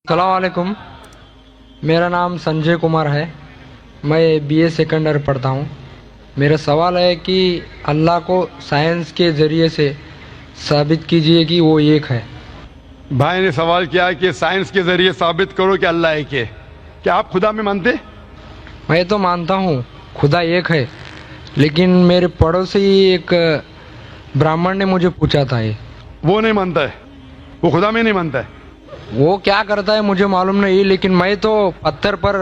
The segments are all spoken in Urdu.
السلام علیکم. میرا نام سنجے کمار ہے. میں بی اے سیکنڈ ایئر پڑھتا ہوں. میرا سوال ہے کہ اللہ کو سائنس کے ذریعے سے ثابت کیجیے کہ وہ ایک ہے. بھائی نے سوال کیا کہ سائنس کے ذریعے ثابت کرو کہ اللہ ایک ہے. کیا آپ خدا میں مانتے؟ میں تو مانتا ہوں خدا ایک ہے، لیکن میرے پڑوسی ایک برہمن نے مجھے پوچھا تھا وہ نہیں مانتا ہے، وہ خدا میں نہیں مانتا ہے. وہ کیا کرتا ہے مجھے معلوم نہیں، لیکن میں تو پتھر پر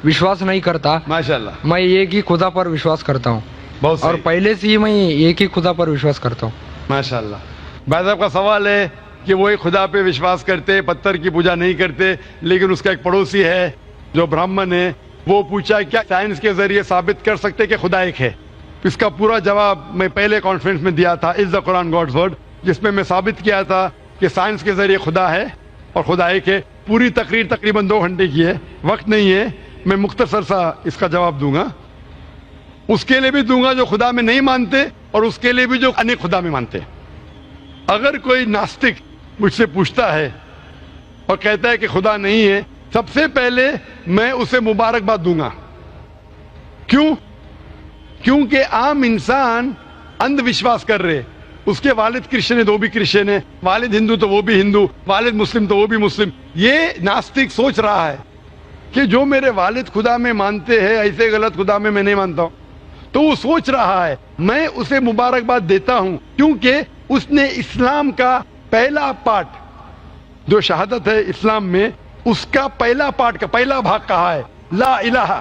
وشواس نہیں کرتا. ماشاءاللہ، میں ایک ہی خدا پر وشواس کرتا ہوں، بہت اور صحیح. پہلے سے ہی میں ایک ہی خدا پر وشواس کرتا ہوں. ماشاءاللہ. بھائی صاحب کا سوال ہے کہ وہ ایک خدا پہ وشواس کرتے، پتھر کی پوجا نہیں کرتے، لیکن اس کا ایک پڑوسی ہے جو برہمن ہے، وہ پوچھا کیا سائنس کے ذریعے ثابت کر سکتے کہ خدا ایک ہے. اس کا پورا جواب میں پہلے کانفرنس میں دیا تھا، از دا قرآن گاڈز ورڈ، جس میں ثابت کیا تھا کہ سائنس کے ذریعے خدا ہے اور خدا ایک ہے. پوری تقریر تقریباً 2 گھنٹے کی ہے، وقت نہیں ہے، میں مختصر سا اس کا جواب دوں گا. اس کے لیے بھی دوں گا جو خدا میں نہیں مانتے، اور اس کے لیے بھی جو انیک خدا میں مانتے. اگر کوئی ناستک مجھ سے پوچھتا ہے اور کہتا ہے کہ خدا نہیں ہے، سب سے پہلے میں اسے مبارکباد دوں گا. کیونکہ عام انسان اندھ وشواس کر رہے. اس کے والد کرسچن ہے تو وہ بھی کرسچن ہے، والد ہندو تو وہ بھی ہندو، والد مسلم تو وہ بھی مسلم. یہ ناستک سوچ رہا ہے کہ جو میرے والد خدا میں مانتے ہیں، ایسے غلط خدا میں نہیں مانتا ہوں. تو وہ سوچ رہا ہے. میں اسے مبارکباد دیتا ہوں کیونکہ اس نے اسلام کا پہلا پارٹ جو شہادت ہے اسلام میں، اس کا پہلا پارٹ کا پہلا بھاگ کہا ہے لا الہ،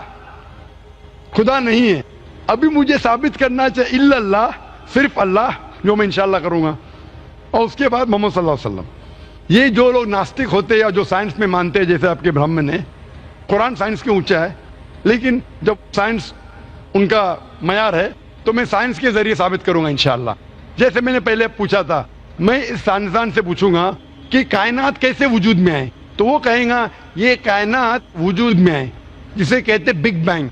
خدا نہیں ہے. ابھی مجھے ثابت کرنا چاہیے الا اللہ، صرف اللہ، جو میں انشاءاللہ کروں گا، اور اس کے بعد محمد صلی اللہ علیہ وسلم. یہ جو لوگ ناستک ہوتے یا جو سائنس میں مانتے ہیں، جیسے آپ کے برہمن ہیں، قرآن سائنس کے اونچا ہے، لیکن جب سائنس ان کا معیار ہے تو میں سائنس کے ذریعے ثابت کروں گا انشاءاللہ. جیسے میں نے پہلے پوچھا تھا، میں اس سائنسدان سے پوچھوں گا کہ کائنات کیسے وجود میں آئے، تو وہ کہیں گا یہ کائنات وجود میں آئے جسے کہتے بگ بینگ.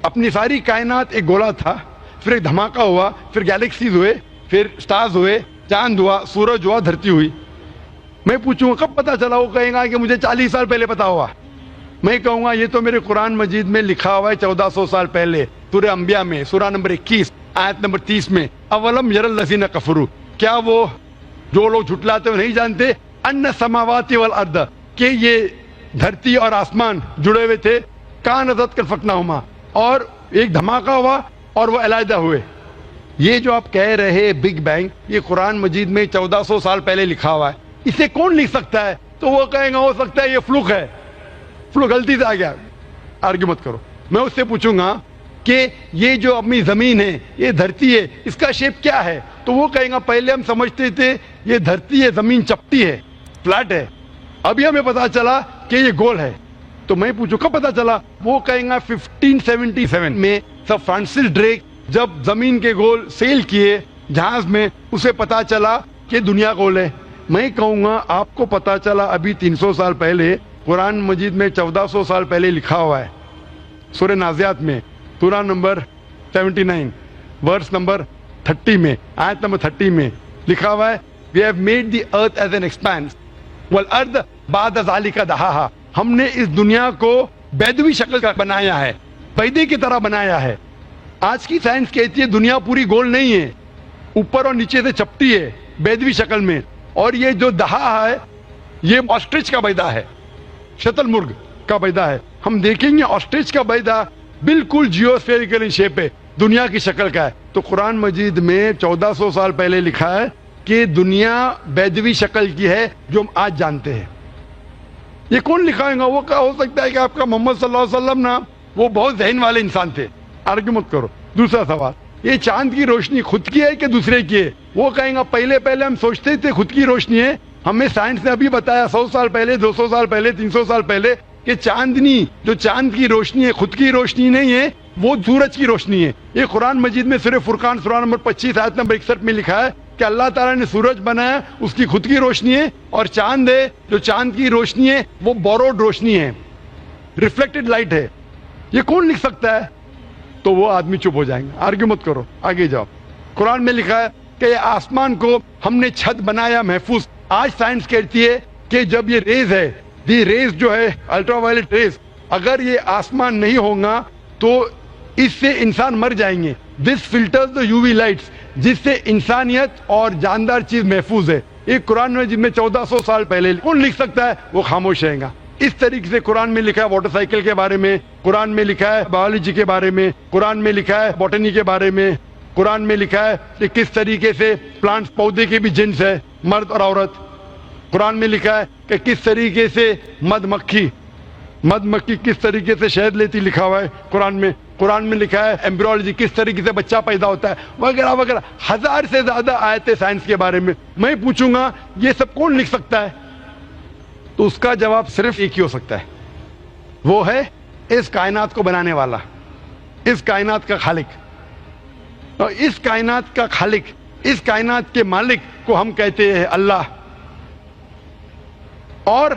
اپنی ساری کائنات ایک گولا تھا، پھر ایک دھماکہ ہوا، پھر گیلیکسیز ہوئے، پھر سٹارز ہوئے، چاند ہوا، سورج ہوا، دھرتی ہوئی. میں پوچھوں گا کب پتا چلا، وہ کہیں گا کہ مجھے 40 سال پہلے پتا ہوا. میں کہوں گا یہ تو میرے قرآن مجید میں لکھا ہوا ہے 1400 سال پہلے، سورہ انبیاء میں، سورہ نمبر 21 آیت نمبر 30 میں، اولم یر الذین کفروا، کیا وہ جو لوگ جھٹلاتے ہیں نہیں جانتے، ان السماوات والارض، کہ یہ دھرتی اور آسمان جڑے ہوئے تھے، کانت فکناہما، اور ایک دھماکہ ہوا اور وہ علیحدہ ہوئے. یہ جو آپ کہہ رہے بگ بینگ، یہ قرآن مجید میں 1400 سال پہلے لکھا ہوا ہے. اسے کون لکھ سکتا ہے؟ تو وہ کہیں گا ہو سکتا ہے یہ فلوک ہے، فلوک غلطی سے آ گیا. آرگیو مت کرو. میں اس سے پوچھوں گا کہ یہ جو اپنی زمین ہے، یہ دھرتی ہے، اس کا شیپ کیا ہے؟ تو وہ کہیں گا پہلے ہم سمجھتے تھے یہ دھرتی ہے، زمین چپٹی ہے، فلیٹ ہے، ابھی ہمیں پتا چلا کہ یہ گول ہے. تو میں پوچھوں کب پتا چلا؟ وہ کہیں گا 1577 میں سر فرانسس ڈریک جب زمین کے گول سیل کیے جہاز میں، اسے پتا چلا کہ دنیا گول ہے. میں کہوں گا آپ کو پتا چلا ابھی 300 سال پہلے، قرآن مجید میں 1400 سال پہلے لکھا ہوا ہے. سورہ نازعات میں، سورہ نمبر 79 ورس نمبر 30 میں، آیت نمبر 30 میں لکھا ہوا ہے we have made the earth as an expanse والارض بعد ذلك دحاها. ہم نے اس دنیا کو بیدوی شکل کا بنایا ہے، پیدے کی طرح بنایا ہے. آج کی سائنس کہتی ہے دنیا پوری گول نہیں ہے، اوپر اور نیچے سے چپٹی ہے بیدوی شکل میں. اور یہ جو دہا ہے یہ آسٹرچ کا بیدا ہے، شتل مرغ کا بیدا ہے. ہم دیکھیں گے آسٹرچ کا بیدا بالکل جیوسفیریکل شیپ ہے، دنیا کی شکل کا ہے. تو قرآن مجید میں 1400 سال پہلے لکھا ہے کہ دنیا بیدوی شکل کی ہے جو ہم آج جانتے ہیں. یہ کون لکھائے گا؟ وہ کیا ہو سکتا ہے کہ آپ کا محمد صلی اللہ علیہ وسلم نا وہ بہت ذہن والے انسان تھے. آرگیو مت کرو. دوسرا سوال، یہ چاند کی روشنی خود کی ہے کہ دوسرے کی ہے؟ وہ کہیں گا پہلے ہم سوچتے تھے خود کی روشنی ہے، ہمیں سائنس نے ابھی بتایا 100 سال پہلے، 200 سال پہلے، 300 سال پہلے کہ چاندنی جو چاند کی روشنی ہے خود کی روشنی نہیں ہے، وہ سورج کی روشنی ہے. یہ قرآن مجید میں سورہ فرقان سورہ نمبر 25 آیت نمبر 61 میں لکھا ہے کہ اللہ تعالیٰ نے سورج بنایا، اس کی خود کی روشنی ہے، اور چاند ہے جو چاند کی روشنی ہے وہ بوروڈ روشنی ہے، ریفلیکٹڈ لائٹ ہے. یہ کون لکھ سکتا ہے؟ تو وہ آدمی چپ ہو جائیں گے. آرگیو مت کرو، آگے جاؤ. قرآن میں لکھا ہے کہ یہ آسمان کو ہم نے چھت بنایا محفوظ. آج سائنس کہتی ہے کہ جب یہ ریز ہے دی ریز جو ہے الٹرا وائلٹ ریز، اگر یہ آسمان نہیں ہوگا تو اس سے انسان مر جائیں گے. دس فلٹرز دا یووی لائٹس، جس سے انسانیت اور جاندار چیز محفوظ ہے. یہ قرآن میں جن میں 1400 سال پہلے کون لکھ سکتا ہے؟ وہ خاموش رہے گا. اس طریقے سے قرآن میں لکھا ہے واٹر سائیکل کے بارے میں، قرآن میں لکھا ہے بایولوجی کے بارے میں، قرآن میں لکھا ہے بوٹنی کے بارے میں، قرآن میں لکھا ہے کہ کس طریقے سے پلانٹس پودے کے بھی جنس ہے، مرد اور عورت. قرآن میں لکھا ہے کہ کس طریقے سے مد مکھی کس طریقے سے شہد لیتی، لکھا ہوا ہے قرآن میں. قرآن میں لکھا ہے ایمبریولوجی، کس طریقے سے بچہ پیدا ہوتا ہے، وغیرہ وغیرہ. 1000 سے زیادہ آیتیں سائنس کے بارے میں. میں پوچھوں گا یہ سب کون لکھ سکتا ہے؟ تو اس کا جواب صرف ایک ہی ہو سکتا ہے، وہ ہے اس کائنات کو بنانے والا، اس کائنات کا خالق. اور اس کائنات کا خالق، اس کائنات کے مالک کو ہم کہتے ہیں اللہ. اور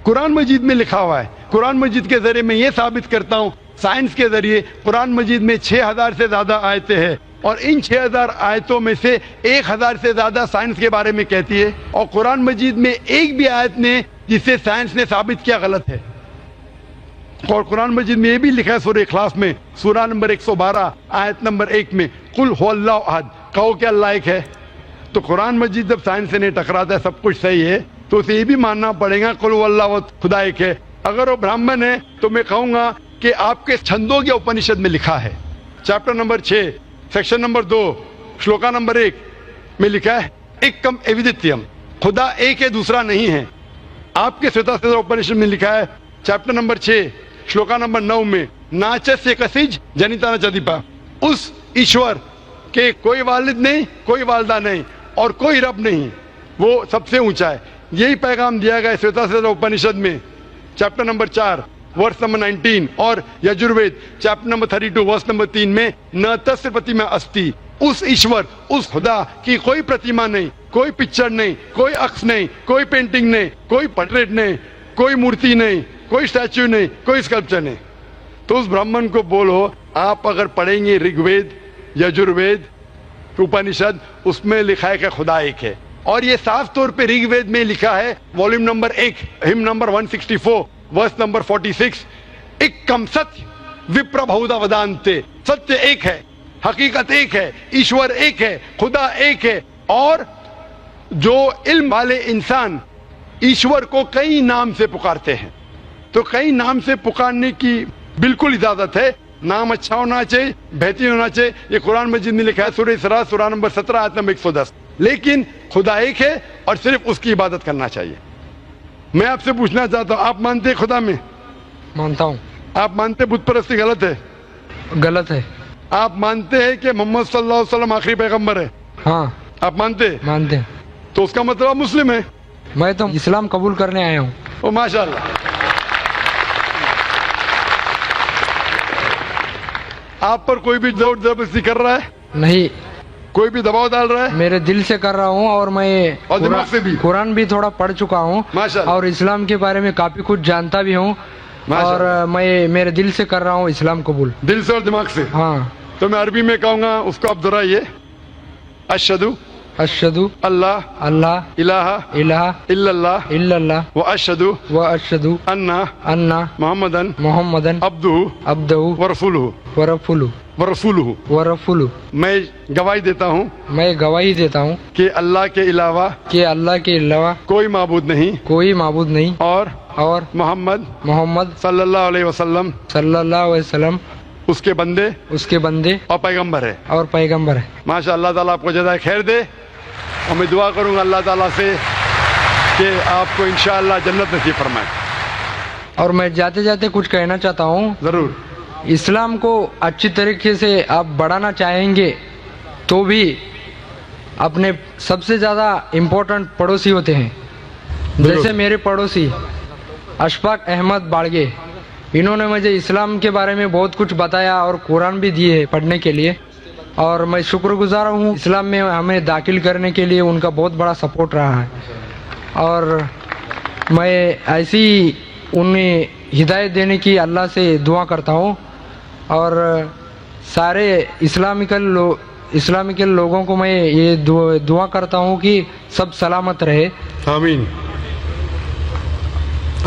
قرآن مجید میں لکھا ہوا ہے، قرآن مجید کے ذریعے میں یہ ثابت کرتا ہوں، سائنس کے ذریعے قرآن مجید میں 6000 سے زیادہ آیتیں ہیں، اور ان 6000 آیتوں میں سے 1000 سے زیادہ سائنس کے بارے میں کہتی ہے. اور قرآن مجید میں ایک بھی آیت نے جسے سائنس نے ثابت کیا غلط ہے. اور قرآن مجید میں یہ بھی لکھا ہے سورہ اخلاص میں، سورہ نمبر 112 آیت نمبر 1 میں، قل هو اللہ احد، کہو کہ اللہ ایک ہے. تو قرآن مجید جب سائنس سے نہیں ٹکراتا ہے، سب کچھ صحیح ہے، تو اسے یہ بھی ماننا پڑے گا قل هو اللہ احد، خدا ایک ہے. اگر وہ برہمن ہے تو میں کہوں گا کہ آپ کے چھندوگیہ اپنشد میں لکھا ہے، chapter number 6 section number 2 shloka number 1 میں لکھا ہے ایکم ایودتیم، خدا ایک ہے دوسرا نہیں ہے. آپ کے سویتا اپنشد میں لکھا ہے چیپٹر نمبر 6 شلوکا نمبر 9 میں ناچسیہ کسیج جنیتا نہ چدیپا، اس ایشور کے کوئی والد نہیں، کوئی والدہ نہیں اور کوئی رب نہیں، وہ سب سے اونچا ہے. یہی پیغام دیا گیا سویتا اپنشد میں چیپٹر نمبر 4 ورس نمبر 19 اور Yajurveda chapter number 32 verse number 3 میں نہ تس پرتیما استی، اس ایشور، اس خدا کی کوئی پرتیما نہیں، کوئی پکچر نہیں، کوئی عکس نہیں، کوئی پینٹنگ نہیں، کوئی پورٹریٹ نہیں، کوئی مورتی نہیں، کوئی اسٹیچو نہیں، کوئی اسکلپچر نہیں. تو اس برہمن کو بولو، آپ اگر پڑھیں گے رگ وید، یجروید، اپنشد، اس میں لکھا ہے کہ خدا ایک ہے. اور یہ صاف طور پہ رگ وید میں لکھا ہے والیوم نمبر 1 ہم نمبر 164 ورس نمبر 46، ایکم ستیہ وپر بہودا ودانتے، ستیہ ایک ہے، حقیقت ایک ہے، ایشور ایک ہے، خدا ایک ہے. اور جو علم والے انسان ایشور کو کئی نام سے پکارتے ہیں، تو کئی نام سے پکارنے کی بالکل اجازت ہے. نام اچھا ہونا چاہیے، بہترین ہونا چاہیے. یہ قرآن مجید میں لکھا ہے سورہ اسراء سورہ نمبر 17 آیت نمبر 110. لیکن خدا ایک ہے اور صرف اس کی عبادت کرنا چاہیے. میں آپ سے پوچھنا چاہتا ہوں، آپ مانتے ہیں خدا میں؟ مانتا ہوں. آپ مانتے بت پرستی غلط ہے؟ غلط ہے. آپ مانتے ہیں کہ محمد صلی اللہ علیہ وسلم آخری پیغمبر ہے؟ ہاں. آپ مانتے ہیں؟ مانتے ہیں. تو اس کا مطلب آپ مسلم ہے. میں تو اسلام قبول کرنے آیا ہوں. او ماشاء اللہ. آپ پر کوئی بھی زور زبردستی کر رہا ہے؟ نہیں. کوئی بھی دباؤ ڈال رہا ہے؟ میرے دل سے کر رہا ہوں، اور میں اور دماغ سے بھی؟ قرآن بھی تھوڑا پڑھ چکا ہوں ماشاءاللہ. اور اسلام کے بارے میں کافی کچھ جانتا بھی ہوں، ماشاءاللہ. اور میں میرے دل سے کر رہا ہوں اسلام قبول. دل سے اور دماغ سے؟ ہاں. تو میں عربی میں کہوں گا، اس کو آپ دہرائیے. اشہدو اشہدو اللہ اللہ الہ الہ الا اللہ الا اللہ و اشہدو و اشہدو انا ان محمدن محمدن عبدہ عبدہ ورسولہ ورسولہ. میں گواہی دیتا ہوں میں گواہی دیتا ہوں کہ اللہ کے علاوہ کہ اللہ کے علاوہ کوئی معبود نہیں کوئی معبود نہیں، اور محمد محمد صلی اللہ علیہ وسلم صلی اللہ علیہ وسلم اس کے بندے اور پیغمبر ہے. اور پیغمبر ہے. ماشاء اللہ تعالیٰ آپ کو جزائے خیر دے. اور میں دعا کروں گا اللہ تعالیٰ سے کہ آپ کو انشاءاللہ جنت نصیب فرمائے. اور میں جاتے جاتے کچھ کہنا چاہتا ہوں. ضرور. اسلام کو اچھی طریقے سے آپ بڑھانا چاہیں گے تو بھی اپنے سب سے زیادہ امپورٹنٹ پڑوسی ہوتے ہیں. جیسے میرے پڑوسی اشفاق احمد باڑگے، انہوں نے مجھے اسلام کے بارے میں بہت کچھ بتایا اور قرآن بھی دیے پڑھنے کے لیے، اور میں شکر گزار ہوں. اسلام میں ہمیں داخل کرنے کے لیے ان کا بہت بڑا سپورٹ رہا ہے، اور میں ایسی انہیں ہدایت دینے کی اللہ سے دعا کرتا ہوں. اور سارے اسلامیکل لوگوں کو میں یہ دعا کرتا ہوں کہ سب سلامت رہے. آمین.